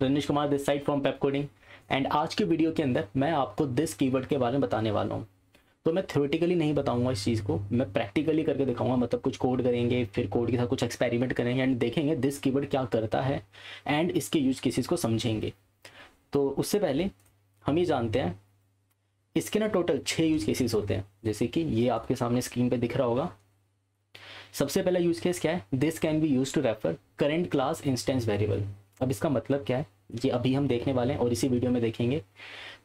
रनिश Kumar this side from Pepcoding. And आज की video के अंदर मैं आपको दिस कीवर्ड के बारे में बताने वाला हूँ। तो मैं थ्योरेटिकली नहीं बताऊंगा इस चीज़ को, मैं प्रैक्टिकली करके दिखाऊंगा। मतलब कुछ कोड करेंगे, फिर कोड के साथ कुछ एक्सपेरिमेंट करेंगे एंड देखेंगे दिस कीवर्ड क्या करता है एंड इसके यूज केसेस को समझेंगे। तो उससे पहले हम ये जानते हैं इसके ना टोटल 6 यूज केसेस होते हैं, जैसे कि ये आपके सामने स्क्रीन पे दिख रहा होगा। सबसे पहला यूज केस क्या है, this can be use to refer current class instance variable. अब इसका मतलब क्या है ये अभी हम देखने वाले हैं और इसी वीडियो में देखेंगे।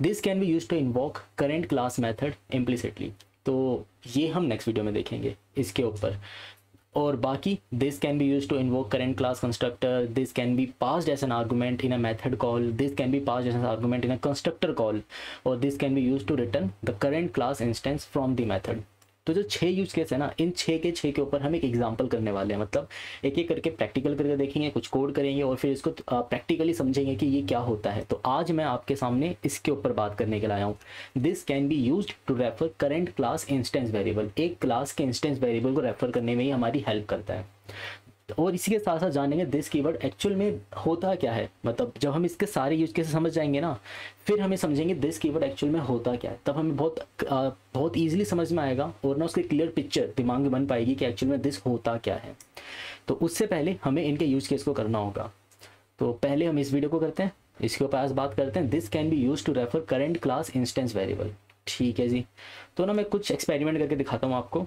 This can be use to invoke current class method implicitly, तो ये हम नेक्स्ट वीडियो में देखेंगे इसके ऊपर। और बाकी this can be use to invoke current class constructor, this can be passed as an argument in a method call, this can be passed as an argument in a constructor call, और this can be use to return the current class instance from the method. तो जो 6 use case है ना, इन 6 के ऊपर हम एक example करने वाले हैं। मतलब एक एक करके प्रैक्टिकल करके देखेंगे, कुछ कोड करेंगे और फिर इसको प्रैक्टिकली समझेंगे कि ये क्या होता है। तो आज मैं आपके सामने इसके ऊपर बात करने के लिए आया हूँ। This can be used to refer current class instance variable. एक क्लास के इंस्टेंस वेरिएबल को रेफर करने में ही हमारी हेल्प करता है। और इसी के साथ साथ जानेंगे दिस कीवर्ड एक्चुअल में होता क्या है। मतलब जब हम इसके सारे यूज केस समझ जाएंगे ना, फिर हमें समझेंगे दिस कीवर्ड एक्चुअल में होता क्या है। तब हमें बहुत ईजिली समझ में आएगा और ना उसकी क्लियर पिक्चर दिमाग में बन पाएगी कि एक्चुअल में दिस होता क्या है। तो उससे पहले हमें इनके यूज केस को करना होगा। तो पहले हम इस वीडियो को करते हैं, इसके ऊपर आज बात करते हैं। This can be use to refer current class instance variable. ठीक है जी, तो ना मैं कुछ एक्सपेरिमेंट करके दिखाता हूँ आपको।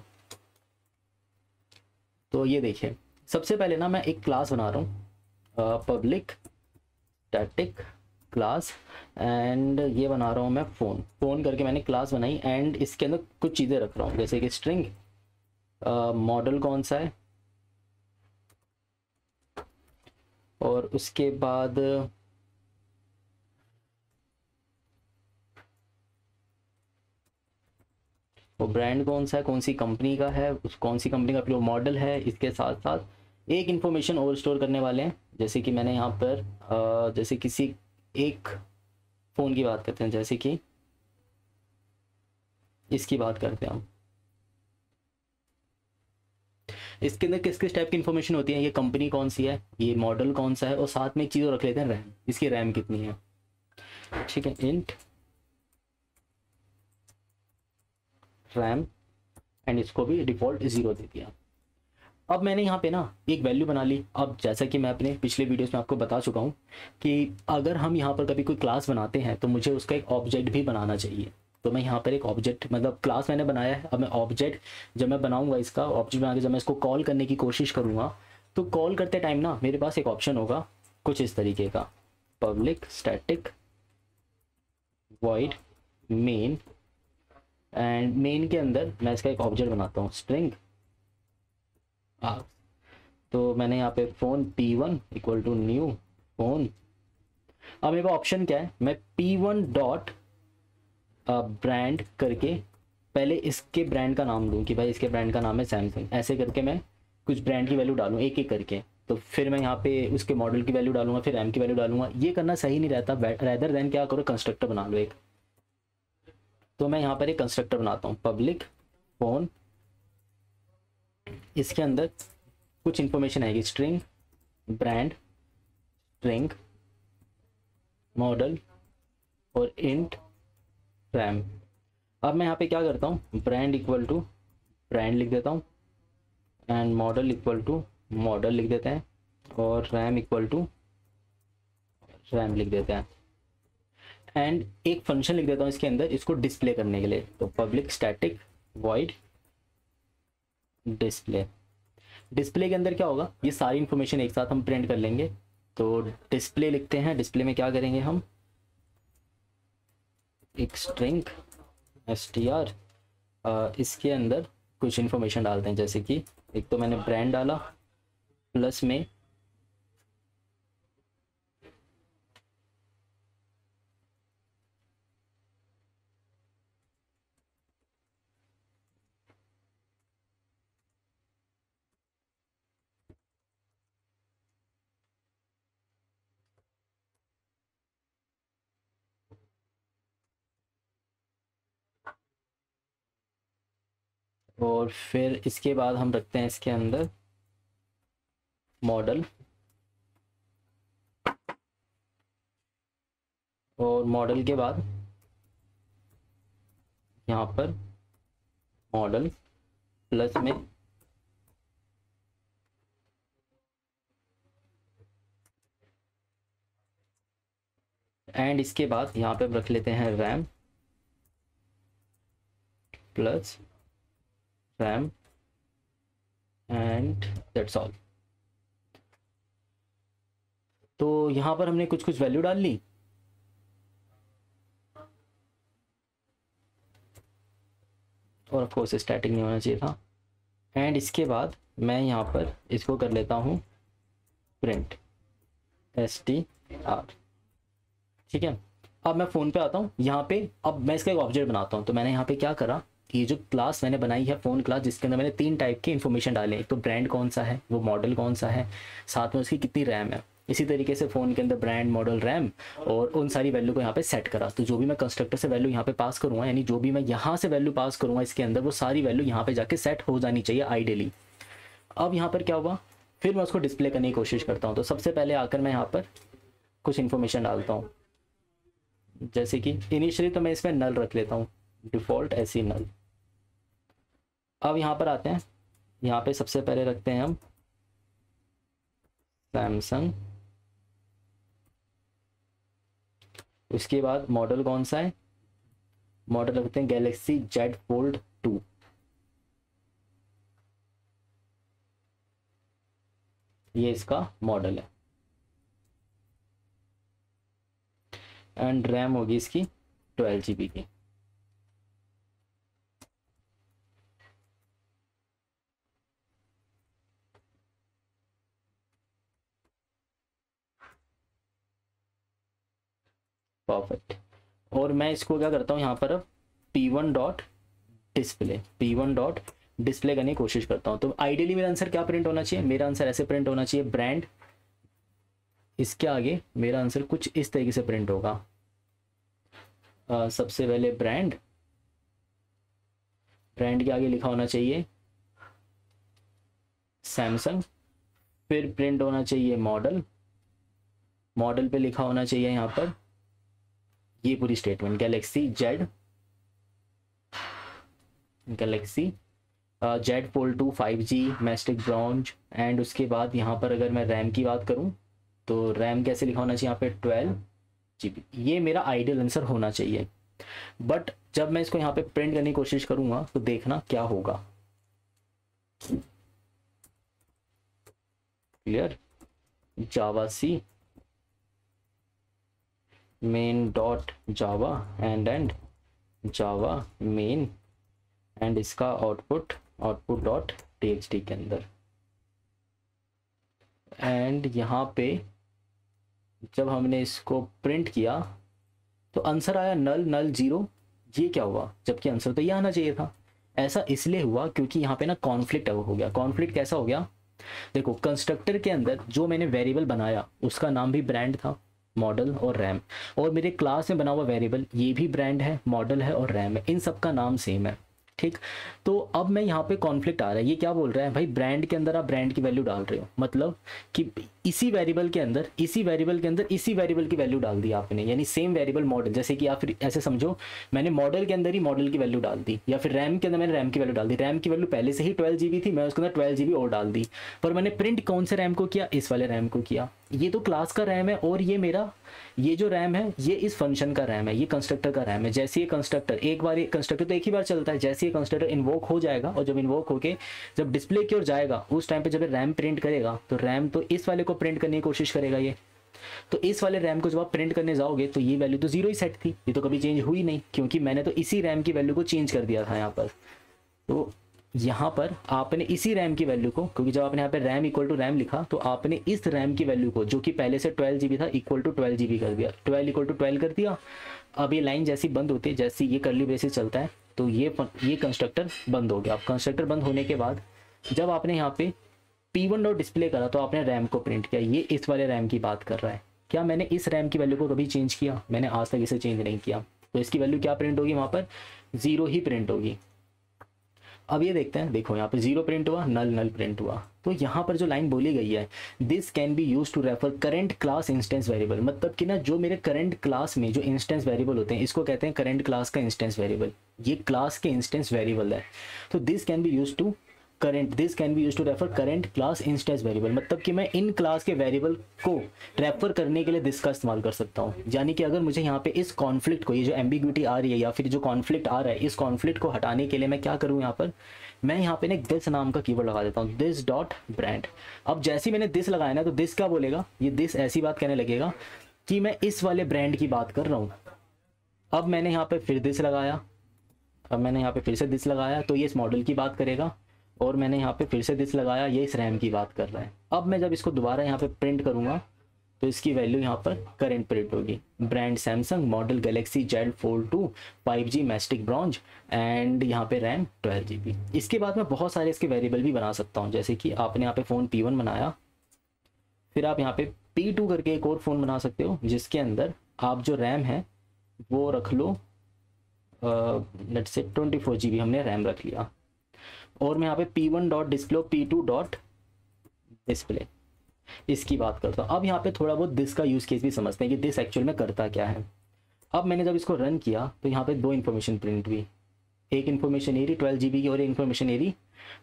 तो ये देखिए, सबसे पहले ना मैं एक क्लास बना रहा हूँ, पब्लिक स्टैटिक क्लास, एंड ये बना रहा हूँ मैं फ़ोन करके मैंने क्लास बनाई। एंड इसके अंदर कुछ चीज़ें रख रहा हूँ, जैसे कि स्ट्रिंग, मॉडल कौन सा है, और उसके बाद वो ब्रांड कौन सा है, कौन सी कंपनी का है, उस कौन सी कंपनी का फिर मॉडल है। इसके साथ साथ एक इन्फॉर्मेशन और स्टोर करने वाले हैं, जैसे कि मैंने यहाँ पर जैसे किसी एक फ़ोन की बात करते हैं, जैसे कि इसकी बात करते हैं हम। इसके अंदर किस किस टाइप की इन्फॉर्मेशन होती है, ये कंपनी कौन सी है, ये मॉडल कौन सा है, और साथ में एक चीज़ रख लेते हैं रैम, इसकी रैम कितनी है। ठीक है, इंट रैम, एंड इसको भी डिफ़ॉल्ट 0 दे दिया। अब मैंने यहाँ पे ना एक वैल्यू बना ली। अब जैसा कि मैं अपने पिछले वीडियोस में आपको बता चुका हूँ कि अगर हम यहाँ पर कभी कोई क्लास बनाते हैं तो मुझे उसका एक ऑब्जेक्ट भी बनाना चाहिए। तो मैं यहाँ पर एक ऑब्जेक्ट, मतलब क्लास मैंने बनाया है, अब मैं ऑब्जेक्ट जब मैं बनाऊँगा, इसका ऑब्जेक्ट बना के जब मैं इसको कॉल करने की कोशिश करूँगा, तो कॉल करते टाइम ना मेरे पास एक ऑप्शन होगा कुछ इस तरीके का, public static void main, and main के अंदर मैं इसका एक ऑब्जेक्ट बनाता हूँ स्ट्रिंग। तो मैंने यहाँ पे phone P1 equal to new phone. अब मेरे पास ऑप्शन क्या है, मैं P1 डॉट ब्रांड करके पहले इसके ब्रांड का नाम लूँ कि भाई इसके ब्रांड का नाम है सैमसंग। ऐसे करके मैं कुछ ब्रांड की वैल्यू डालूँ एक एक करके। तो फिर मैं यहाँ पे उसके मॉडल की वैल्यू डालूंगा, फिर रैम की वैल्यू डालूंगा। ये करना सही नहीं रहता, रैदर देन क्या करो, कंस्ट्रक्टर बना लो एक। तो मैं यहाँ पर एक कंस्ट्रक्टर बनाता हूँ, पब्लिक फ़ोन, इसके अंदर कुछ इन्फॉर्मेशन आएगी, स्ट्रिंग ब्रांड, स्ट्रिंग मॉडल, और इंट रैम। अब मैं यहाँ पे क्या करता हूँ, ब्रांड इक्वल टू ब्रांड लिख देता हूँ, and model equal to model लिख देते हैं, और रैम इक्वल टू रैम लिख देते हैं। एंड एक फंक्शन लिख देता हूँ इसके अंदर इसको डिस्प्ले करने के लिए। तो public static void display. Display के अंदर क्या होगा, ये सारी इन्फॉर्मेशन एक साथ हम प्रिंट कर लेंगे। तो डिस्प्ले लिखते हैं, डिस्प्ले में क्या करेंगे हम, एक स्ट्रिंग str, इसके अंदर कुछ इन्फॉर्मेशन डालते हैं, जैसे कि एक तो मैंने ब्रांड डाला, प्लस में और फिर इसके बाद हम रखते हैं इसके अंदर मॉडल, और मॉडल के बाद यहाँ पर मॉडल प्लस में एंड इसके बाद यहाँ पे रख लेते हैं RAM plus RAM and that's all. तो यहाँ पर हमने कुछ कुछ वैल्यू डाल ली और ऑफ कोर्स स्टैटिक नहीं होना चाहिए था। एंड इसके बाद मैं यहाँ पर इसको कर लेता हूँ प्रिंट str। ठीक है, अब मैं फ़ोन पे आता हूँ। यहाँ पे अब मैं इसका एक ऑब्जेक्ट बनाता हूँ। तो मैंने यहाँ पे क्या करा कि ये जो क्लास मैंने बनाई है फ़ोन क्लास, जिसके अंदर मैंने 3 टाइप के इन्फॉर्मेशन डाले। एक तो ब्रांड कौन सा है, वो मॉडल कौन सा है, साथ में उसकी कितनी रैम है। इसी तरीके से फ़ोन के अंदर ब्रांड, मॉडल, रैम और उन सारी वैल्यू को यहाँ पे सेट करा। तो जो भी मैं कंस्ट्रक्टर से वैल्यू यहाँ पे पास करूँगा, यानी जो भी मैं यहाँ से वैल्यू पास करूँगा इसके अंदर, वो सारी वैल्यू यहाँ पे जाके सेट हो जानी चाहिए आइडियली। अब यहाँ पर क्या हुआ, फिर मैं उसको डिस्प्ले करने की कोशिश करता हूँ। तो सबसे पहले आकर मैं यहाँ पर कुछ इन्फॉर्मेशन डालता हूँ, जैसे कि इनिशियली तो मैं इसमें नल रख लेता हूँ, डिफ़ॉल्ट ऐसी नल। अब यहाँ पर आते हैं, यहाँ पे सबसे पहले रखते हैं हम सैमसंग। उसके बाद मॉडल कौन सा है, मॉडल रखते हैं गैलेक्सी जेड फोल्ड 2। ये इसका मॉडल है एंड रैम होगी इसकी 12 GB की। परफेक्ट। और मैं इसको क्या करता हूँ यहाँ पर अब P1 डॉट डिस्प्ले करने की कोशिश करता हूँ। तो आइडियली मेरा आंसर क्या प्रिंट होना चाहिए, मेरा आंसर ऐसे प्रिंट होना चाहिए, ब्रांड, इसके आगे मेरा आंसर कुछ इस तरीके से प्रिंट होगा। सबसे पहले ब्रांड के आगे लिखा होना चाहिए सैमसंग, फिर प्रिंट होना चाहिए मॉडल पे लिखा होना चाहिए यहाँ पर ये पूरी statement Galaxy Z fold 2 5G mastic bronze. And उसके बाद यहाँ पर अगर मैं रैम की बात करूँ तो रैम कैसे लिखा होना चाहिए यहाँ पे 12 GB। ये मेरा आइडियल आंसर होना चाहिए। बट जब मैं इसको यहाँ पे प्रिंट करने की कोशिश करूँगा तो देखना क्या होगा। Clear, Java C main dot Java and Java main and इसका आउटपुट डॉट txt के अंदर। एंड यहाँ पे जब हमने इसको प्रिंट किया तो आंसर आया नल 0। ये क्या हुआ, जबकि आंसर तो ये आना चाहिए था। ऐसा इसलिए हुआ क्योंकि यहाँ पे ना कॉन्फ्लिक्ट हो गया। कॉन्फ्लिक्ट कैसा हो गया, देखो कंस्ट्रक्टर के अंदर जो मैंने वेरिएबल बनाया उसका नाम भी ब्रांड था, मॉडल और रैम, और मेरे क्लास में बना हुआ वेरिएबल ये भी ब्रांड है, मॉडल है और रैम है, इन सब का नाम सेम है। ठीक, तो अब मैं यहाँ पे कॉन्फ्लिक्ट आ रहा है। ये क्या बोल रहा है भाई, ब्रांड के अंदर आप ब्रांड की वैल्यू डाल रहे हो, मतलब कि इसी वेरिएबल के अंदर इसी वेरिएबल की वैल्यू डाल दी आपने, यानी सेम वेरिएबल मॉडल। जैसे कि आप फिर ऐसे समझो मैंने मॉडल के अंदर ही मॉडल की वैल्यू डाल दी, या फिर रैम के अंदर मैंने रैम की वैल्यू डाल दी। रैम की वैल्यू पहले से ही 12 GB थी, मैं उसके अंदर 12 GB और डाल दी, पर मैंने प्रिंट कौन से रैम को किया, इस वाले रैम को किया। ये तो क्लास का रैम है और ये मेरा ये जो रैम है ये इस फंक्शन का रैम है, ये कंस्ट्रक्टर का रैम है। जैसे ये कंस्ट्रक्टर कंस्ट्रक्टर तो एक ही बार चलता है, जैसे ये कंस्ट्रक्टर इन्वोक हो जाएगा और जब इन्वोक होके जब डिस्प्ले की ओर जाएगा उस टाइम पे जब रैम प्रिंट करेगा तो रैम तो इस वाले को प्रिंट करने की कोशिश करेगा ये। तो इस वाले रैम को जब आप प्रिंट करने जाओगे तो ये वैल्यू तो 0 ही सेट थी, ये तो कभी चेंज हुई नहीं, क्योंकि मैंने तो इसी रैम की वैल्यू को चेंज कर दिया था यहाँ पर। तो यहाँ पर आपने इसी रैम की वैल्यू को, क्योंकि जब आपने यहाँ पे रैम इक्वल टू रैम लिखा तो आपने इस रैम की वैल्यू को जो कि पहले से 12 GB था इक्वल टू 12 GB कर दिया, 12 इक्वल टू 12 कर दिया। अब ये लाइन जैसी बंद होती है, जैसी ये कर्ली ब्रेसेस चलता है तो ये कंस्ट्रक्टर बंद हो गया। अब कंस्ट्रक्टर बंद होने के बाद जब आपने यहाँ पे P1 डॉट डिस्प्ले करा तो आपने रैम को प्रिंट किया। ये इस वाले रैम की बात कर रहा है। क्या मैंने इस रैम की वैल्यू को कभी चेंज किया? मैंने आज तक इसे चेंज नहीं किया। तो इसकी वैल्यू क्या प्रिंट होगी, वहाँ पर 0 ही प्रिंट होगी। अब ये देखते हैं, देखो यहाँ पे 0 प्रिंट हुआ, नल नल प्रिंट हुआ। तो यहाँ पर जो लाइन बोली गई है, this can be use to refer current class instance variable, मतलब कि ना जो मेरे करंट क्लास में जो इंस्टेंस वेरिएबल होते हैं इसको कहते हैं करंट क्लास का इंस्टेंस वेरिएबल। ये क्लास के इंस्टेंस वेरिएबल है। तो this can be use to current, this can be use to refer current class instance variable, मतलब कि मैं इन क्लास के वेरिएबल को रेफर करने के लिए दिस का इस्तेमाल कर सकता हूँ। यानी कि अगर मुझे यहाँ पे इस कॉन्फ्लिक्ट को, ये जो एम्बिग्विटी आ रही है या फिर जो कॉन्फ्लिक्ट आ रहा है, इस कॉन्फ्लिक्ट को हटाने के लिए मैं क्या करूँ, यहाँ पर मैं यहाँ पे ना दिस नाम का कीवर्ड लगा देता हूँ, दिस डॉट ब्रांड। अब जैसे ही मैंने दिस लगाया ना, तो दिस क्या बोलेगा, ये दिस ऐसी बात कहने लगेगा कि मैं इस वाले ब्रांड की बात कर रहा हूँ। अब मैंने यहाँ पे फिर दिस लगाया, अब मैंने यहाँ पे फिर से दिस लगाया, तो ये इस मॉडल की बात करेगा। और मैंने यहाँ पे फिर से दिस लगाया, ये इस रैम की बात कर रहा है। अब मैं जब इसको दोबारा यहाँ पे प्रिंट करूँगा तो इसकी वैल्यू यहाँ पर करंट प्रिंट होगी, brand Samsung, model Galaxy Z fold 2, 5G mastic bronze, and यहाँ पे रैम 12GB। इसके बाद मैं बहुत सारे इसके वेरिएबल भी बना सकता हूँ, जैसे कि आपने यहाँ पे फ़ोन P1 बनाया, फिर आप यहाँ पे P2 करके एक और फ़ोन बना सकते हो, जिसके अंदर आप जो रैम है वो रख लो, लेट्स से 24GB हमने रैम रख लिया। और मैं यहाँ पे P1 dot display, P2 dot display, इसकी बात करता हूँ। अब यहाँ पे थोड़ा बहुत दिस का यूज़ केस भी समझते हैं कि दिस एक्चुअल में करता क्या है। अब मैंने जब इसको रन किया तो यहाँ पे 2 इन्फॉर्मेशन प्रिंट हुई, एक इन्फॉर्मेशन ए रही 12GB की और एक इन्फॉर्मेशन ए रही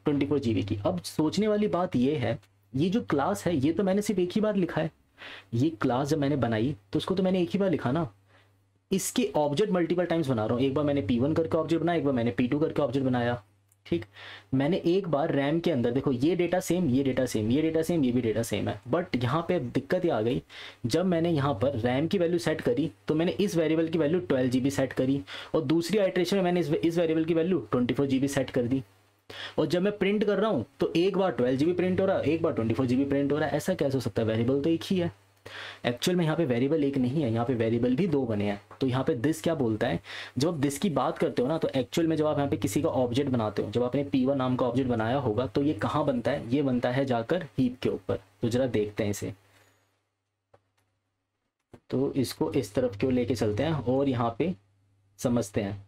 24GB की। अब सोचने वाली बात ये है, ये जो क्लास है ये तो मैंने सिर्फ एक ही बार लिखा है। ये क्लास जब मैंने बनाई तो उसको तो मैंने एक ही बार लिखा ना, इसके ऑब्जेक्ट मल्टीपल टाइम्स बना रहा हूँ। एक बार मैंने P1 करके ऑब्जेक्ट बनाया, एक बार मैंने P2 करके ऑब्जेक्ट बनाया, ठीक। मैंने एक बार रैम के अंदर, देखो ये डेटा सेम, ये डेटा सेम, ये डेटा सेम, ये भी डेटा सेम है, बट यहाँ पे दिक्कत ये आ गई, जब मैंने यहाँ पर रैम की वैल्यू सेट करी तो मैंने इस वेरिएबल की वैल्यू 12GB सेट करी, और दूसरी आइट्रेशन में मैंने इस वेरिएबल की वैल्यू 24GB सेट कर दी। और जब मैं प्रिंट कर रहा हूँ तो एक बार 12GB प्रिंट हो रहा है, एक बार 24GB प्रिंट हो रहा है। ऐसा कैसे हो सकता है, वेरिएबल तो एक ही है। एक्चुअल में यहाँ पे वेरिएबल एक नहीं है, यहाँ पे वेरिएबल भी 2 बने हैं। तो यहाँ पे दिस क्या बोलता है, जब आप दिस की बात करते हो ना, तो एक्चुअल में जब आप यहाँ पे किसी का ऑब्जेक्ट बनाते हो, जब आपने P1 नाम का ऑब्जेक्ट बनाया होगा तो ये कहाँ बनता है, ये बनता है जाकर हीप के ऊपर। तो जरा देखते हैं इसे, तो इसको इस तरफ क्यों लेके चलते हैं और यहाँ पे समझते हैं।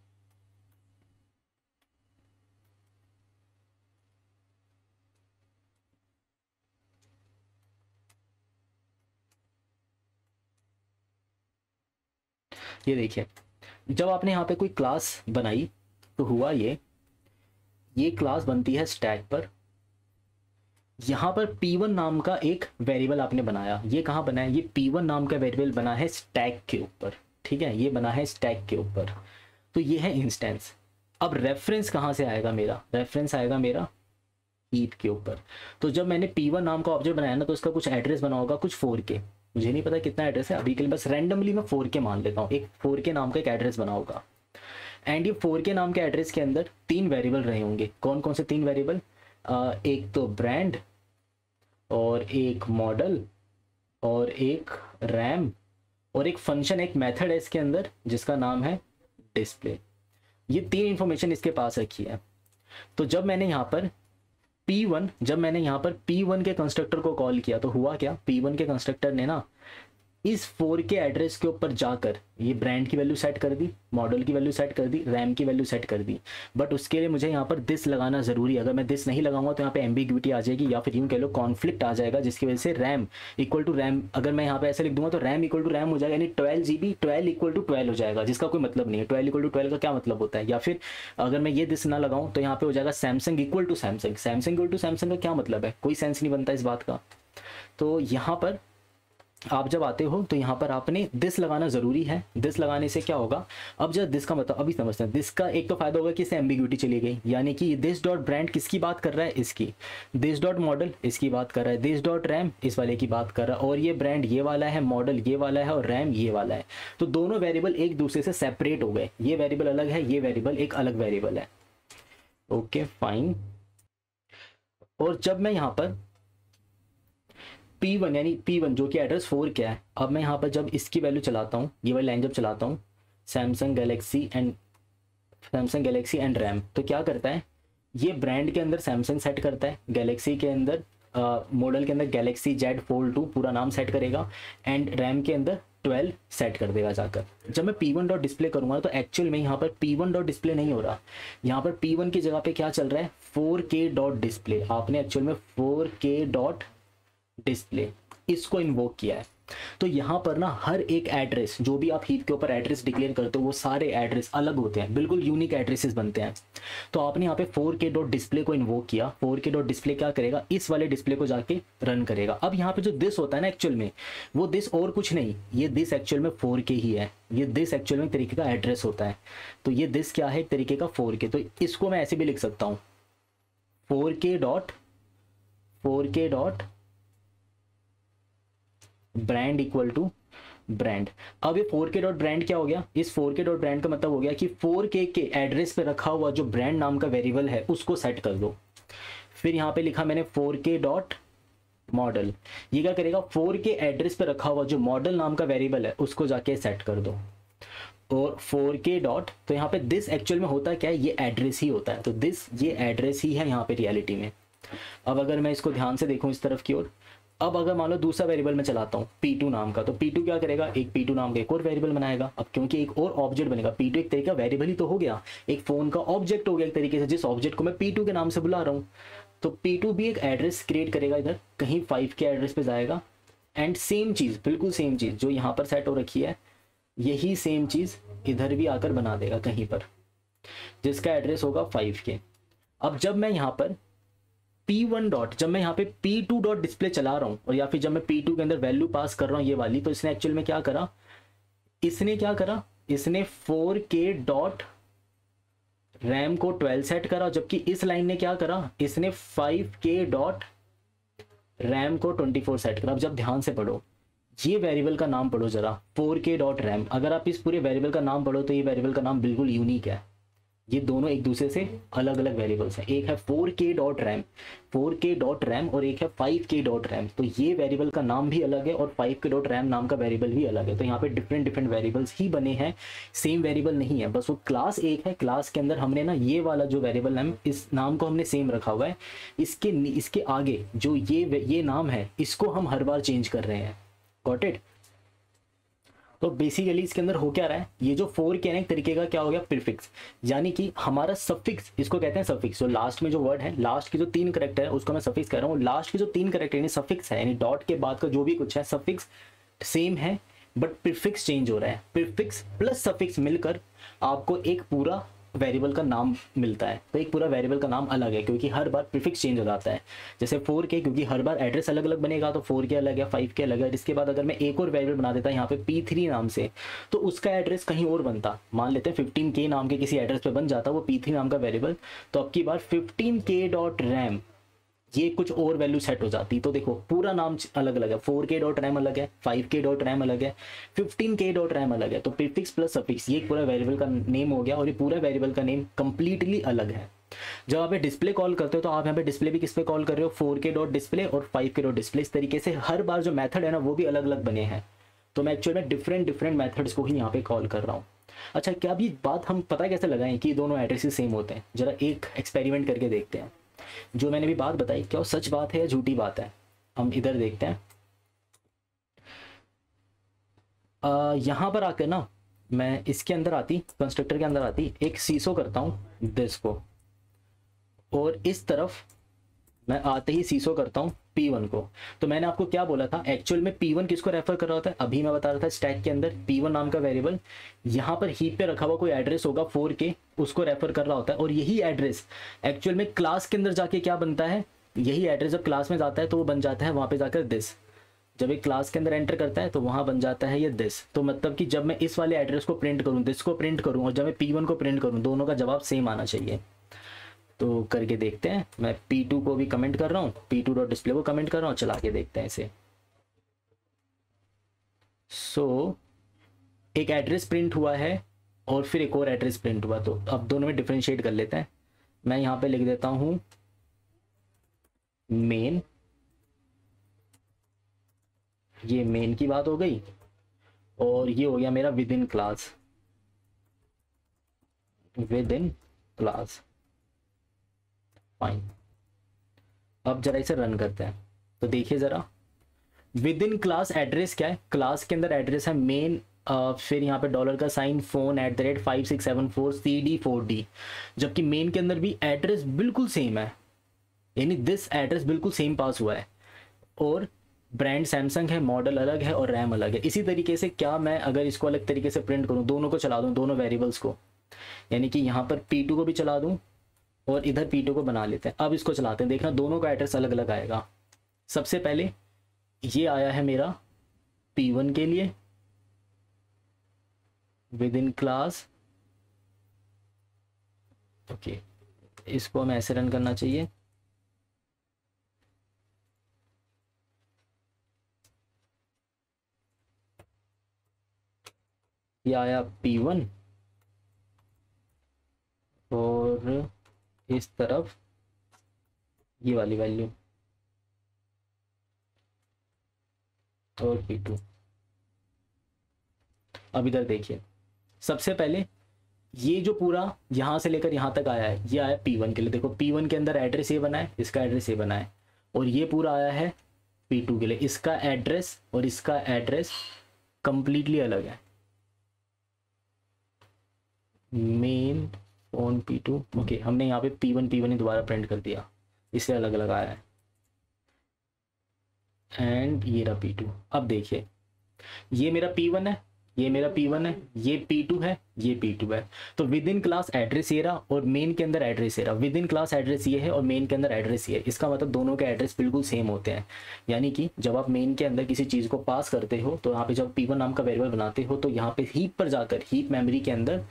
ये देखिए, जब आपने यहाँ पे कोई क्लास बनाई तो हुआ ये क्लास बनती है स्टैक पर। यहाँ पर P1 नाम का एक वेरिएबल आपने बनाया, ये कहाँ बना है, ये P1 नाम का वेरिएबल बना है स्टैक के ऊपर, ठीक है, ये बना है स्टैक के ऊपर। तो ये है इंस्टेंस। अब रेफरेंस कहाँ से आएगा मेरा, रेफरेंस आएगा मेरा हीप के ऊपर। तो जब मैंने P1 नाम का ऑब्जेक्ट बनाया ना, तो उसका कुछ एड्रेस बना होगा, कुछ 4K, मुझे नहीं पता कितना एड्रेस है अभी के लिए, बस रैंडमली मैं 4K मान लेता हूँ। एक 4K नाम का एक एड्रेस बना होगा, एंड ये 4K नाम के एड्रेस के अंदर 3 वेरिएबल रहे होंगे। कौन कौन से 3 वेरिएबल, एक तो ब्रांड, और एक मॉडल, और एक रैम, और एक फंक्शन, एक मेथड है इसके अंदर जिसका नाम है डिस्प्ले। ये 3 इंफॉर्मेशन इसके पास रखी है। तो जब मैंने यहाँ पर P1 के कंस्ट्रक्टर को कॉल किया तो हुआ क्या, P1 के कंस्ट्रक्टर ने ना इस 4K एड्रेस के ऊपर जाकर ये ब्रांड की वैल्यू सेट कर दी, मॉडल की वैल्यू सेट कर दी, रैम की वैल्यू सेट कर दी। बट उसके लिए मुझे यहाँ पर दिस लगाना ज़रूरी है। अगर मैं दिस नहीं लगाऊंगा तो यहाँ पे एम्बिग्विटी आ जाएगी, या फिर यूँ कह लो कॉन्फ्लिक्ट आ जाएगा, जिसकी वजह से रैम इक्वल टू रैम, अगर मैं यहाँ पे ऐसे लिख दूंगा तो रैम इक्वल टू रैम हो जाएगा, यानी 12GB 12 इक्वल टू 12 हो जाएगा, जिसका कोई मतलब नहीं है। 12 इक्वल टू 12 का क्या मतलब होता है, या फिर अगर मैं ये दिस ना लगाऊँ तो यहाँ पे हो जाएगा Samsung equal to Samsung. Samsung equal to Samsung का क्या मतलब है, कोई सेंस नहीं बनता इस बात का। तो यहाँ पर आप जब आते हो तो यहाँ पर आपने दिस लगाना ज़रूरी है। दिस लगाने से क्या होगा, अब जब दिस का मतलब अभी समझते हैं। दिस का एक तो फायदा होगा कि इससे एम्बिग्विटी चली गई, यानी कि दिस डॉट ब्रांड किसकी बात कर रहा है, इसकी। दिस डॉट मॉडल इसकी बात कर रहा है, दिस डॉट रैम इस वाले की बात कर रहा है, और ये ब्रांड ये वाला है, मॉडल ये वाला है, और रैम ये वाला है। तो दोनों वेरिएबल एक दूसरे से सेपरेट हो गए, ये वेरिएबल अलग है, ये वेरिएबल एक अलग वेरिएबल है। Okay fine. और जब मैं यहाँ पर P1 यानी P1 जो कि एड्रेस 4 क्या है, अब मैं यहाँ पर जब इसकी वैल्यू चलाता हूँ, ये वाली लाइन जब चलाता हूँ, सैमसंग गैलेक्सी एंड रैम, तो क्या करता है, ये ब्रांड के अंदर सैमसंग सेट करता है, गैलेक्सी के अंदर मॉडल के अंदर गैलेक्सी जेड फोल्ड 2 पूरा नाम सेट करेगा, एंड रैम के अंदर 12 सेट कर देगा जाकर। जब मैं p1 डॉट डिस्प्ले करूंगा तो एक्चुअल में यहाँ पर p1 डॉट डिस्प्ले नहीं हो रहा, यहाँ पर p1 की जगह पे क्या चल रहा है 4k डॉट डिस्प्ले। आपने एक्चुअल में 4k डॉट डिस्प्ले इसको इन्वोक किया है। तो यहाँ पर ना हर एक एड्रेस, जो भी आप हीप के ऊपर एड्रेस डिक्लेयर करते हो वो सारे एड्रेस अलग होते हैं, बिल्कुल यूनिक एड्रेसेस बनते हैं। तो आपने यहाँ पे 4k डॉट डिस्प्ले को इन्वोक किया। 4k डॉट डिस्प्ले क्या करेगा, इस वाले डिस्प्ले को जाके रन करेगा। अब यहाँ पे जो दिस होता है ना एक्चुअल में, वो दिस और कुछ नहीं, ये दिस एक्चुअल में 4k ही है। ये दिस एक्चुअल में एक तरीके का एड्रेस होता है। तो ये दिस क्या है, एक तरीके का 4k। तो इसको मैं ऐसे भी लिख सकता हूँ 4k dot brand equal to brand. अब ये 4k डॉट ब्रांड क्या हो गया, इस 4k डॉट ब्रांड का मतलब हो गया कि 4k के एड्रेस पे रखा हुआ जो ब्रांड नाम का वेरिएबल है उसको सेट कर दो। फिर यहाँ पे लिखा मैंने 4k डॉट मॉडल, ये क्या करेगा 4k एड्रेस पे रखा हुआ जो मॉडल नाम का वेरिएबल है उसको जाके सेट कर दो। और 4k डॉट, तो यहाँ पे दिस एक्चुअल में होता क्या है, ये एड्रेस ही होता है। तो दिस ये एड्रेस ही है यहाँ पे रियलिटी में। अब अगर मैं इसको ध्यान से देखूँ इस तरफ की ओर, अब अगर मान लो दूसरा वेरिएबल मैं चलाता हूँ p2 नाम का, तो p2 क्या करेगा, एक p2 नाम का एक और वेरिएबल बनाएगा। अब क्योंकि एक और ऑब्जेक्ट बनेगा, p2 एक तरीका वेरिएबल ही तो हो गया, एक फोन का ऑब्जेक्ट हो गया एक तरीके से, जिस ऑब्जेक्ट को मैं p2 के नाम से बुला रहा हूँ। तो p2 भी एक एड्रेस क्रिएट करेगा, इधर कहीं 5 के एड्रेस पे जाएगा। एंड सेम चीज़, बिल्कुल सेम चीज़ जो यहाँ पर सेट हो रखी है, यही सेम चीज़ इधर भी आकर बना देगा कहीं पर, जिसका एड्रेस होगा 5k। अब जब मैं यहाँ पर p1 डॉट, जब मैं यहाँ पे p2 डॉट डिस्प्ले चला रहा हूँ, और या फिर जब मैं p2 के अंदर वैल्यू पास कर रहा हूँ ये वाली, तो इसने एक्चुअल में क्या करा, इसने 4k डॉट रैम को 12 सेट करा, जबकि इस लाइन ने क्या करा, इसने 5k डॉट रैम को 24 सेट करा। अब जब ध्यान से पढ़ो, ये वेरिएबल का नाम पढ़ो जरा, 4k डॉट रैम। अगर आप इस पूरे वेरिएबल का नाम पढ़ो तो ये वेरिएबल का नाम बिल्कुल यूनिक है। ये दोनों एक दूसरे से अलग अलग वेरिएबल्स हैं, एक है 4k डॉट रैम और एक है 5k डॉट रैम। तो ये वेरिएबल का नाम भी अलग है और 5k डॉट रैम नाम का वेरिएबल भी अलग है। तो यहाँ पे डिफरेंट वेरिएबल्स ही बने हैं, सेम वेरिएबल नहीं है, बस वो क्लास एक है। क्लास के अंदर हमने ना ये वाला जो वेरिएबल नाम, इस नाम को हमने सेम रखा हुआ है, इसके आगे जो ये नाम है इसको हम हर बार चेंज कर रहे हैं। Got it. तो बेसिकली इसके अंदर हो क्या रहा है, ये जो 4k है एक तरीके का क्या हो गया, प्रीफिक्स, यानी कि हमारा सफिक्स, इसको कहते हैं सफिक्स। जो लास्ट में जो वर्ड है, लास्ट की जो 3 कैरेक्टर है उसको मैं सफिक्स कह रहा हूँ। लास्ट के जो 3 कैरेक्टर यानी सफिक्स है, यानी डॉट के बाद का जो भी कुछ है, सफिक्स सेम है बट प्रीफिक्स चेंज हो रहा है। प्रीफिक्स प्लस सफिक्स मिलकर आपको एक पूरा वेरिएबल का नाम मिलता है। तो एक पूरा वेरिएबल का नाम अलग है, क्योंकि हर बार प्रीफिक्स चेंज हो जाता है। जैसे 4k, क्योंकि हर बार एड्रेस अलग अलग बनेगा, तो 4k अलग है, 5k अलग है। इसके बाद अगर मैं एक और वेरिएबल बना देता यहाँ पे p3 नाम से, तो उसका एड्रेस कहीं और बनता। मान लेते हैं 15k नाम के किसी एड्रेस पे बन जाता वो p3 नाम का वेरिएबल, तो अब की बार 15k डॉट रैम, ये कुछ और वैल्यू सेट हो जाती। तो देखो पूरा नाम अलग अलग है, 4k डॉट रैम अलग है, 5k डॉट रैम अलग है, 15k डॉट रैम अलग है। तो प्रीफिक्स प्लस सफिक्स ये पूरा वेरिएबल का नेम हो गया, और ये पूरा वेरिएबल का नेम कंप्लीटली अलग है। जब आप डिस्प्ले कॉल करते हो तो आप यहाँ पे डिस्प्ले भी किस पे कॉल कर रहे हो, 4k डॉट डिस्प्ले और 5k डॉट डिस्प्ले। इस तरीके से हर बार जो मेथड है ना वो भी अलग अलग बने हैं। तो मैं एक्चुअल में डिफरेंट मेथड्स को ही यहाँ पे कॉल कर रहा हूँ। अच्छा, क्या अभी बात हम पता कैसे लगाएं कि दोनों एड्रेसेस सेम होते हैं, जरा एक एक्सपेरिमेंट करके देखते हैं। जो मैंने भी बात बताई क्या वो सच बात है या झूठी बात है, हम इधर देखते हैं। यहां पर आकर ना मैं इसके अंदर आती, कंस्ट्रक्टर के अंदर आती, एक सीसो करता हूं दिस को, और इस तरफ मैं आते ही सीसो करता हूं p1 को। तो मैंने आपको क्या बोला था, एक्चुअल में p1 किसको रेफर कर रहा होता है, अभी मैं बता रहा था स्टैक के अंदर p1 नाम का वेरिएबल यहाँ पर हीप पे रखा हुआ कोई एड्रेस होगा 4k, उसको रेफर कर रहा होता है। और यही एड्रेस एक्चुअल में क्लास के अंदर जाके क्या बनता है, यही एड्रेस जब क्लास में जाता है तो वो बन जाता है वहाँ पे जाकर दिस। जब एक क्लास के अंदर एंटर करता है तो वहाँ बन जाता है ये दिस। तो मतलब कि जब मैं इस वाले एड्रेस को प्रिंट करूँ, दिस को प्रिंट करूँ, और जब मैं p1 को प्रिंट करूँ, दोनों का जवाब सेम आना चाहिए। तो करके देखते हैं। मैं p2 को भी कमेंट कर रहा हूँ, p2 डॉट डिस्प्ले को कमेंट कर रहा हूँ, चला के देखते हैं इसे। सो एक एड्रेस प्रिंट हुआ है और फिर एक और एड्रेस प्रिंट हुआ, तो अब दोनों में डिफरेंशिएट कर लेते हैं। मैं यहाँ पे लिख देता हूँ मेन, ये मेन की बात हो गई, और ये हो गया मेरा विद इन क्लास, फाइन। अब जरा इसे रन करते हैं तो देखिए जरा, विद इन क्लास एड्रेस क्या है, क्लास के अंदर एड्रेस है मेन, फिर यहाँ पे डॉलर का साइन, फोन @5674CD4D, जबकि मेन के अंदर भी एड्रेस बिल्कुल सेम है, यानी दिस एड्रेस बिल्कुल सेम पास हुआ है, और ब्रांड सैमसंग है, मॉडल अलग है और रैम अलग है। इसी तरीके से क्या मैं अगर इसको अलग तरीके से प्रिंट करूँ, दोनों को चला दूँ, दोनों वेरिएबल्स को, यानी कि यहाँ पर P2 को भी चला दूँ और इधर P2 को बना लेते हैं। अब इसको चलाते हैं, देखना दोनों का एड्रेस अलग अलग आएगा। सबसे पहले ये आया है मेरा P1 के लिए विद इन क्लास, ओके, इसको हमें ऐसे रन करना चाहिए। ये आया P1 और इस तरफ ये वाली वैल्यू और P2। अब इधर देखिए, सबसे पहले ये जो पूरा यहाँ से लेकर यहाँ तक आया है, ये आया P1 के लिए। देखो P1 के अंदर एड्रेस ये बना है, इसका एड्रेस ये बना है, और ये पूरा आया है P2 के लिए, इसका एड्रेस और इसका एड्रेस कंप्लीटली अलग है। मेन फोन P2, ओके, हमने यहाँ पे P1 ही दोबारा प्रिंट कर दिया, इससे अलग अलग आया है। एंड ये रहा P2। अब देखिए, ये मेरा P1 है, ये मेरा P1 है, ये P2 है, ये P2 है। तो विद इन क्लास एड्रेस ये रहा और मेन के अंदर एड्रेस ये रहा। विद इन क्लास एड्रेस ये है और मेन के अंदर एड्रेस ये है। इसका मतलब दोनों के एड्रेस बिल्कुल सेम होते हैं। यानी कि जब आप मेन के अंदर किसी चीज़ को पास करते हो, तो यहाँ पे जब P1 नाम का वेरिएबल बनाते हो, तो यहाँ पे हीप पर जाकर, हीप मेमोरी के अंदर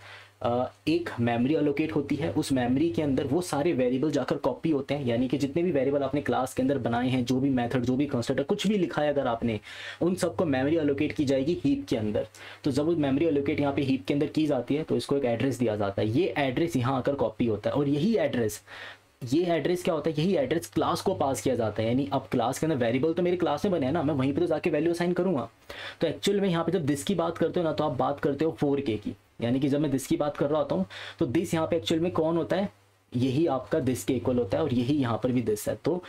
एक मेमोरी अलोकेट होती है। उस मेमोरी के अंदर वो सारे वेरिएबल जाकर कॉपी होते हैं, यानी कि जितने भी वेरिएबल आपने क्लास के अंदर बनाए हैं, जो भी मेथड, जो भी कंस्ट्रक्टर, कुछ भी लिखा है अगर आपने, उन सबको मेमोरी अलोकेट की जाएगी हीप के अंदर। तो जब वो मेमोरी अलोकेट यहाँ पे हीप के अंदर की जाती है, तो इसको एक एड्रेस दिया जाता है। ये एड्रेस यहाँ आकर कॉपी होता है, और यही एड्रेस, ये एड्रेस क्या होता है, यही एड्रेस क्लास को पास किया जाता है। यानी अब क्लास के अंदर वेरिएबल तो मेरे क्लास में बने हैं ना, मैं वहीं पे तो जाके वैल्यू असाइन करूंगा। तो एक्चुअल में यहाँ पे जब दिस की बात करते हो ना, तो आप बात करते हो 4K की। यानी कि जब मैं दिस की बात कर रहा होता हूँ, तो दिस यहाँ पे एक्चुअल में कौन होता है, यही आपका दिस के इक्वल होता है, और यही यहाँ पर भी दिस है। तो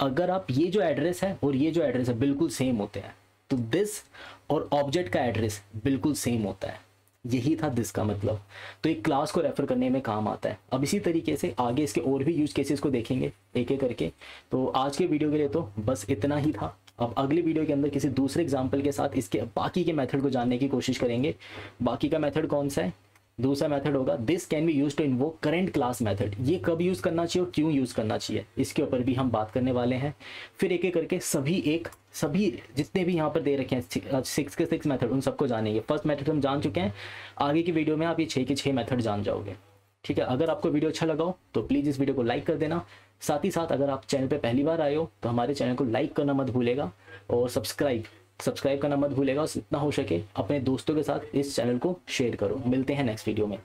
अगर आप ये जो एड्रेस है और ये जो एड्रेस है बिल्कुल सेम होते हैं, तो दिस और ऑब्जेक्ट का एड्रेस बिल्कुल सेम होता है। यही था दिस का मतलब। तो एक क्लास को रेफर करने में काम आता है। अब इसी तरीके से आगे इसके और भी यूज केसेस को देखेंगे एक एक करके। तो आज के वीडियो के लिए तो बस इतना ही था। अब अगले वीडियो के अंदर किसी दूसरे एग्जाम्पल के साथ इसके बाकी के मेथड को जानने की कोशिश करेंगे। बाकी का मेथड कौन सा है, दूसरा मेथड होगा this can be use to invoke current class method. ये कब यूज़ करना चाहिए और क्यों यूज़ करना चाहिए, इसके ऊपर भी हम बात करने वाले हैं। फिर एक एक करके सभी जितने भी यहाँ पर दे रखे हैं 6 के 6 मेथड, उन सबको जानेंगे। फर्स्ट मेथड हम जान चुके हैं, आगे की वीडियो में आप ये 6 के 6 मेथड जान जाओगे। ठीक है, अगर आपको वीडियो अच्छा लगा हो तो प्लीज़ इस वीडियो को लाइक कर देना। साथ ही साथ अगर आप चैनल पर पहली बार आए हो तो हमारे चैनल को लाइक करना मत भूलेगा, और सब्सक्राइब करना मत भूलेगा। और जितना हो सके अपने दोस्तों के साथ इस चैनल को शेयर करो। मिलते हैं नेक्स्ट वीडियो में।